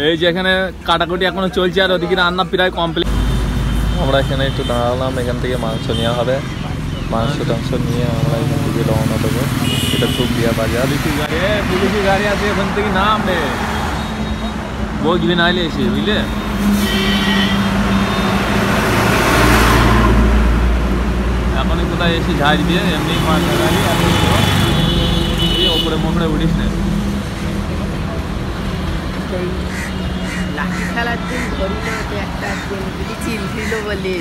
এই যে এখানে কাটাকুটি এখনো চলছে আর ওদিকে রান্না প্রায় কমপ্লিট। আমরা এখানে একটু দাঁড়ালাম, এখান থেকে মাংস নেওয়া হবে। মাংস টাংস নিয়ে আমরা এখান থেকে রওনা দেবো। এটা চুকদিয়া বাজার। পুলিশি গাড়ি আছে এখান থেকে নামবে, বসবি নাইলে এসে, বুঝলে? এখনই কোথায় এসে ঝাড় দিয়ে এমনি মাছ গাড়ি ওপরে মোপরে উঠিস না। লাঠি খেলার দিন একটা চিল দিল বলে,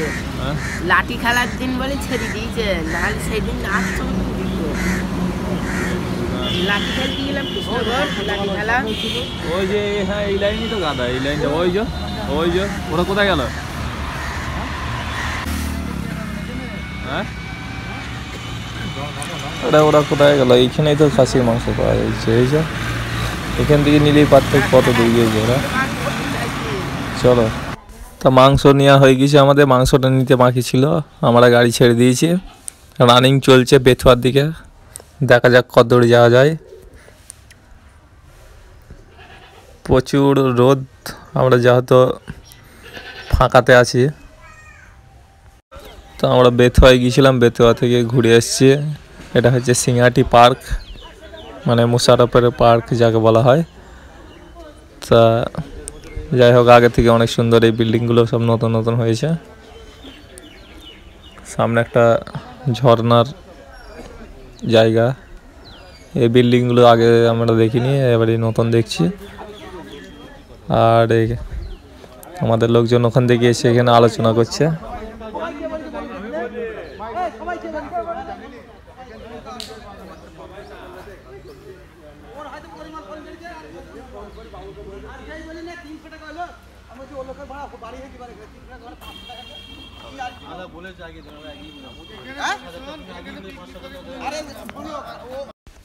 লাঠি খেলার দিন বলে ছেড়ে দিয়েছে, নাহলে সেদিন আসতো লাঠি খেলতে গেলাম কৃষ্ণগড় লাঠি খেলা। ওই যে হ্যাঁ এই লাইনই তো গাদা, এই লাইনটা ওই যে ওরা কোথায় গেল? হ্যাঁ ওরা কোথায় গেল? এইখানেই তো খাসির মাংস পাওয়া যাচ্ছে। এই যে এখান থেকে নিলেই পারতে কত দূর গিয়েছে ওরা। চলো, তা মাংস নেওয়া হয়ে গেছে আমাদের। মাংসটা নিতে বাকি ছিল, আমরা গাড়ি ছেড়ে দিয়েছি। রানিং চলছে বেথুয়ার দিকে, দেখা যাক কত দূর যাওয়া যায়। প্রচুর রোদ, আমরা যেহেতু ফাঁকাতে আছি। তো আমরা বেথুয়ায় গিয়েছিলাম, বেথুয়া থেকে ঘুরে এসেছি। এটা হচ্ছে সিঙ্গাটি পার্ক, মানে মুশারফের পার্ক যাকে বলা হয়। তা যাই হোক, আগে থেকে অনেক সুন্দর এই বিল্ডিংগুলো সব নতুন নতুন হয়েছে। সামনে একটা ঝর্ণার জায়গা। এই বিল্ডিংগুলো আগে আমরা দেখিনি, এবারে নতুন দেখছি। আর আমাদের লোকজন ওখান থেকে এসে এখানে আলোচনা করছে।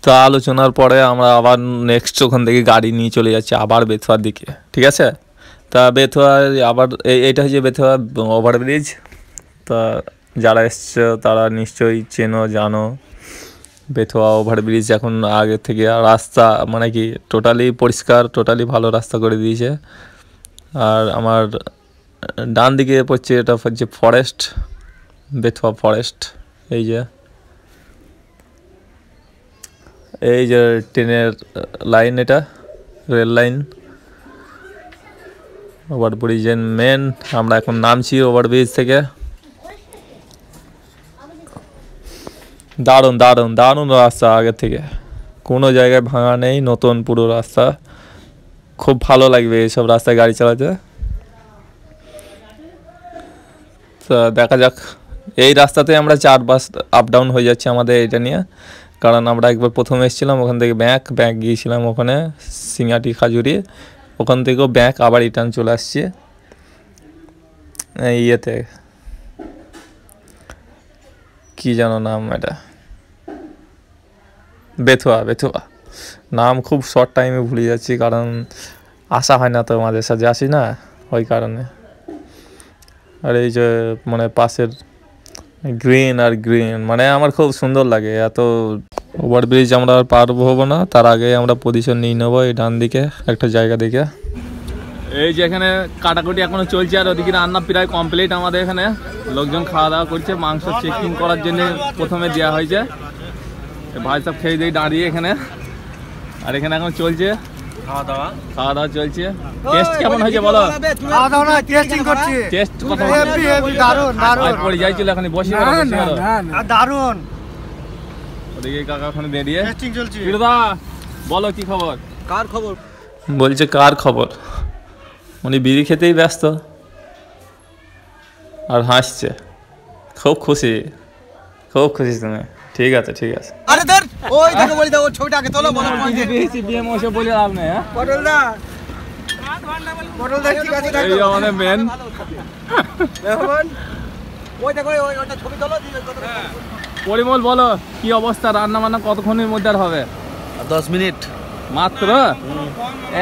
তা আলোচনার পরে আমরা আবার নেক্সট ওখান থেকে গাড়ি নিয়ে চলে যাচ্ছি আবার বেথুয়ার দিকে, ঠিক আছে? তা বেথুয়া আবার এইটা হচ্ছে বেথুয়া ওভারব্রিজ। তা যারা এসছে তারা নিশ্চয়ই চেনো জানো বেথুয়া ওভারব্রিজ। এখন আগে থেকে রাস্তা মানে কি টোটালি পরিষ্কার, টোটালি ভালো রাস্তা করে দিয়েছে। আর আমার ডান দিকে পড়ছে, এটা হচ্ছে ফরেস্ট, বেথুয়া ফরেস্ট। এই যে ট্রেনের লাইন, এটা রেল লাইন, ওভারব্রিজের মেন। আমরা এখন নামছি ওভারব্রিজ থেকে। দারুণ দারুণ দারুণ রাস্তা, আগের থেকে কোনো জায়গায় ভাঙা নেই, নতুন পুরো রাস্তা। খুব ভালো লাগবে এইসব রাস্তায় গাড়ি চালাতে। তা দেখা যাক, এই রাস্তাতে আমরা 4 বাস আপ ডাউন হয়ে যাচ্ছে আমাদের এটা নিয়ে। কারণ আমরা একবার প্রথমে এসেছিলাম ওখান থেকে ব্যাক গিয়েছিলাম ওখানে সিঙ্গাটি খাজুরি, ওখান থেকেও ব্যাক আবার রিটার্ন চলে আসছে ইয়েতে, কি জানো নাম, এটা বেথুয়া নাম খুব শর্ট টাইমে ভুলে যাচ্ছি, কারণ আসা হয় না তো, আমাদের সাথে আসি না ওই কারণে। আর এই যে মানে পাশের গ্রিন আর গ্রিন, মানে আমার খুব সুন্দর লাগে। এত ওভারব্রিজ আমরা আর পার হবো না, তার আগে আমরা পজিশন নিয়ে নেবো এই ডান দিকে একটা জায়গা দেখে। এই যে এখানে কাটাকুটি এখনো চলছে আর ওদিকে রান্না প্রায় কমপ্লিট। আমাদের এখানে লোকজন খাওয়া দাওয়া করছে, মাংস চেকিং করার জন্য প্রথমে দেওয়া হয়েছে। ভাই সব খেয়ে দিয়ে দাঁড়িয়ে এখানে, আর এখানে এখন চলছে খাওয়া দাওয়া চলছে। টেস্ট কেমন হয়েছে বলো? খাওয়া দাওয়া না, টেস্টিং করছি। টেস্ট কত হেভি দারুণ দারুণ পড়ে যাইছিল, এখন বসে দারুণ। ওদিকে কাকা ওখানে দাঁড়িয়ে টেস্টিং চলছে। বিরদা বলো কি খবর? কার খবর বলছে কার খবর, উনি বিড়ি খেতেই ব্যস্ত আর হাসছে। খুব খুশি তুমি। ঠিক আছে আরে ধর ওই দেখো বলি দাও, ওর ছবিটা আগে তোলো। বলো বেশি বিয়ে মশে বলে লাভ নেই। হ্যাঁ পটলদা ঠিক আছে, এই আমাদের মেন মেহমান। ওই দেখো ওইটা ছবি তোলো। পরিমল বলো কি অবস্থা, রান্না বান্না কতক্ষণের মধ্যে আর হবে? 10 মিনিট মাত্র?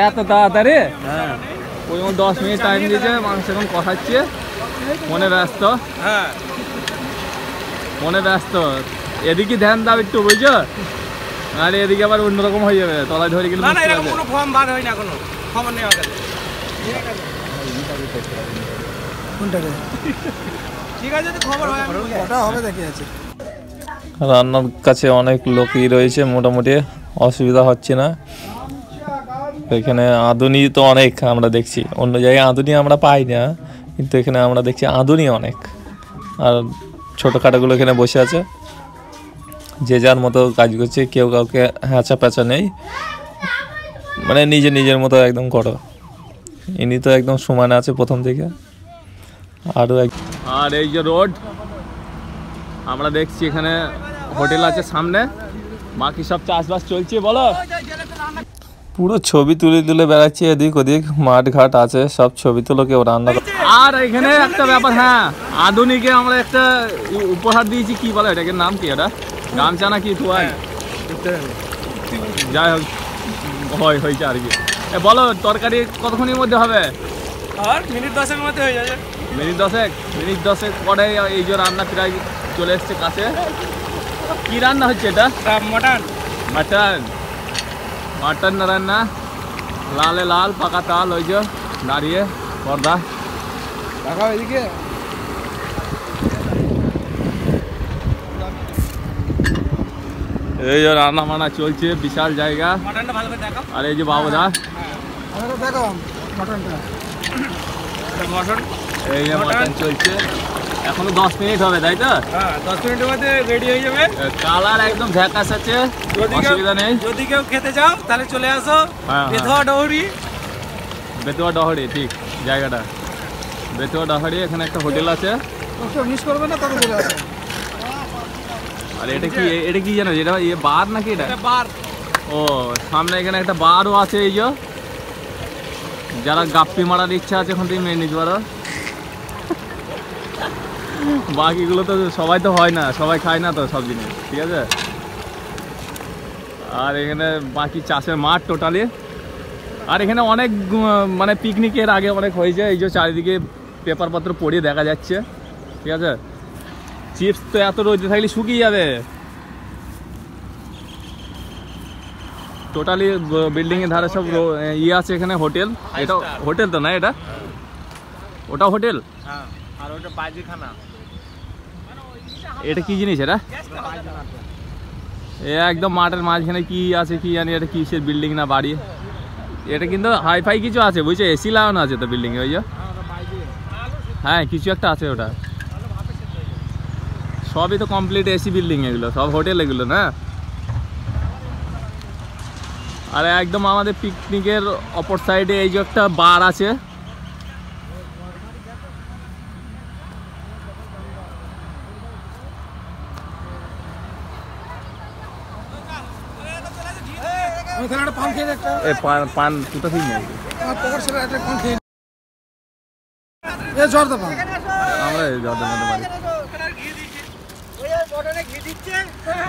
এত তাড়াতাড়ি? হ্যাঁ, পরিমল 10 মিনিট টাইম দিয়েছে, মাংস এখন কষাচ্ছে। মনে ব্যস্ত, এদিকে ধ্যান দাও একটু, বুঝছো? আর এদিকে আবার অন্যরকম হয়ে যাবে, তলায় ধরে গেলে। ঠিক আছে খবর হয় ওটা হবে দেখে আছে। রান্নার কাছে অনেক লোকই রয়েছে, মোটামুটি অসুবিধা হচ্ছে না। এখানে আদুনি তো অনেক আমরা দেখছি, অন্য জায়গায় আদুনি আমরা পাই না, কিন্তু এখানে আমরা দেখছি আদুনি অনেক। আর ছোটোখাটোগুলো এখানে বসে আছে, যে যার মতো কাজ করছে, কেউ কাউকে হ্যাঁচা প্যাঁচা নেই, মানে নিজের মতো একদম করো। ইনি তো একদম সমানে আছে প্রথম থেকে। আর এই যে রোড আমরা দেখছি, এখানে হোটেল আছে সামনে, বাকি সব চাষবাস চলছে। বলো, পুরো ছবি তুলে বেড়াচ্ছি এদিক ওদিক, মাঠ ঘাট আছে, সব ছবি তুলো, কেউ রান্না। আর এখানে একটা ব্যাপার, হ্যাঁ আধুনিকে আমরা একটা উপহার দিয়েছি, কি বলে এটাকে, নাম কি, এটা গামছা না কি তুই, যাই হোক হয়েছে আর কি। বলো তরকারি কতক্ষণের মধ্যে হবে? আর মিনিট 10-এর মধ্যে হয়ে যাবে। মিনিট দশেক পরে এই যে রান্না প্রায় চলে এসছে কাছে। কি রান্না হচ্ছে এটা? মাটন রান্না, লালে লাল পাকা তাল, ওই যে দাঁড়িয়ে পর্দা দেখা এদিকে। এই যে রান্না বান্না চলছে, বিশাল জায়গা। আর এই যে বাবুদা, এই যে মাটন চলছে, এখনো 10 মিনিট হবে, তাই তো? 10 মিনিটের মধ্যে রেডি হয়ে যাবে। কালার একদম ঝাকাস আছে, অসুবিধা নেই। যদি কেউ খেতে চাও তাহলে চলে আসো বেতুয়া ডহরি, ঠিক জায়গাটা বেতুয়া ডহরি। এখানে একটা হোটেল আছে, মিস করবে না, তবে চলে আসো। আর এটা কি জানো, এটা বার নাকি? এটা বার। ও সামনে এখানে একটা বারও আছে। এই যে যারা গাপ্পি মারার ইচ্ছা আছে এখন থেকে মেনে নিতে পারো। বাকিগুলো তো সবাই তো হয় না, সবাই খায় না তো সব জিনিস, ঠিক আছে। আর এখানে বাকি চাষের মাঠ টোটালি। আর এখানে অনেক মানে পিকনিকের আগে অনেক হয়েছে। এই যে চারিদিকে পেপারপত্র পড়িয়ে দেখা যাচ্ছে, ঠিক আছে। চিপস তো এত রোদে থাকলে শুকিয়ে যাবে। টোটালি বিল্ডিংয়ের ধারে সব ইয়ে আছে, এখানে হোটেল। এটা হোটেল তো না, এটা ওটা হোটেল। আর ওটা বাজিখানা। এটা কি জিনিস? এটা একদম মাঠের মাঝখানে কি আছে কি জানি, এটা কিসের বিল্ডিং না বাড়ি। এটা কিন্তু হাইফাই কিছু আছে, বুঝছো, এসি লাগানো আছে তো বিল্ডিংয়ে, ওই যে হ্যাঁ কিছু একটা আছে ওটা। সবই তো কমপ্লিট এসি বিল্ডিং, এগুলো সব হোটেল এগুলো না। আর একদম আমাদের পিকনিকের অপর সাইডে এই যে একটা বার আছে। পান কোথা থেকে নেই, আমরা জর্দার মধ্যে পারি।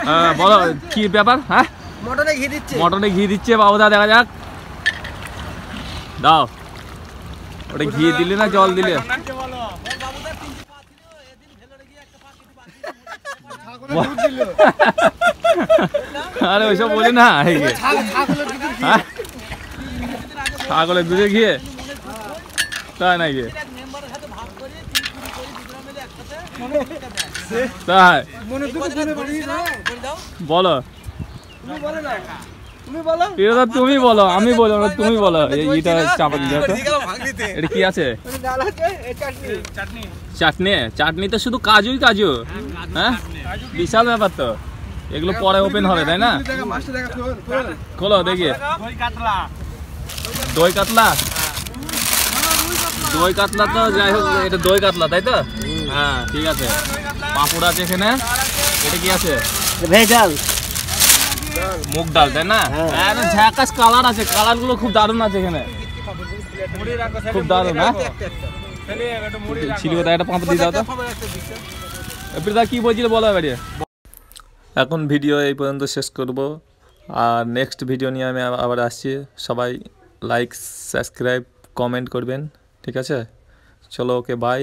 হ্যাঁ বলো কি ব্যাপার? হ্যাঁ মটনে ঘি দিচ্ছে বাবুদা, দেখা যাক। দাও, ওটা ঘি দিলে না জল দিলে? আরে ওইসব বলি না, ছাগলের দুধে ঘিয়ে তাই নাকি? তাই বলো, তুমি বলো, আমি বলো না, তুমি বলো। এইটা চাপা দিতে, এটা কি আছে? চাটনি তো শুধু কাজু। হ্যাঁ বিশাল ব্যাপার তো, এগুলো পরে ওপেন হবে তাই না? খোলো দেখি। দই কাতলা তো যাই হোক, এটা দই কাতলা তাই তো? হ্যাঁ ঠিক আছে। পাঁপড় আছে এখানে। এটা কি আছে? ভেজাল মুগ ডাল তাই না? হ্যাঁ ঝাকাস কালার আছে, কালার গুলো খুব দারুণ আছে এখানে, খুব দারুণ। হ্যাঁ ছিল কোথায়? একটা পাঁপড় দিয়ে দাও তো। এপ্রিদা কি বলছিল বলো এবারে। এখন ভিডিও এই পর্যন্ত শেষ করব, আর নেক্সট ভিডিও নিয়ে আমি আবার আসছি। সবাই লাইক, সাবস্ক্রাইব, কমেন্ট করবেন, ঠিক আছে? চলো, ওকে, বাই।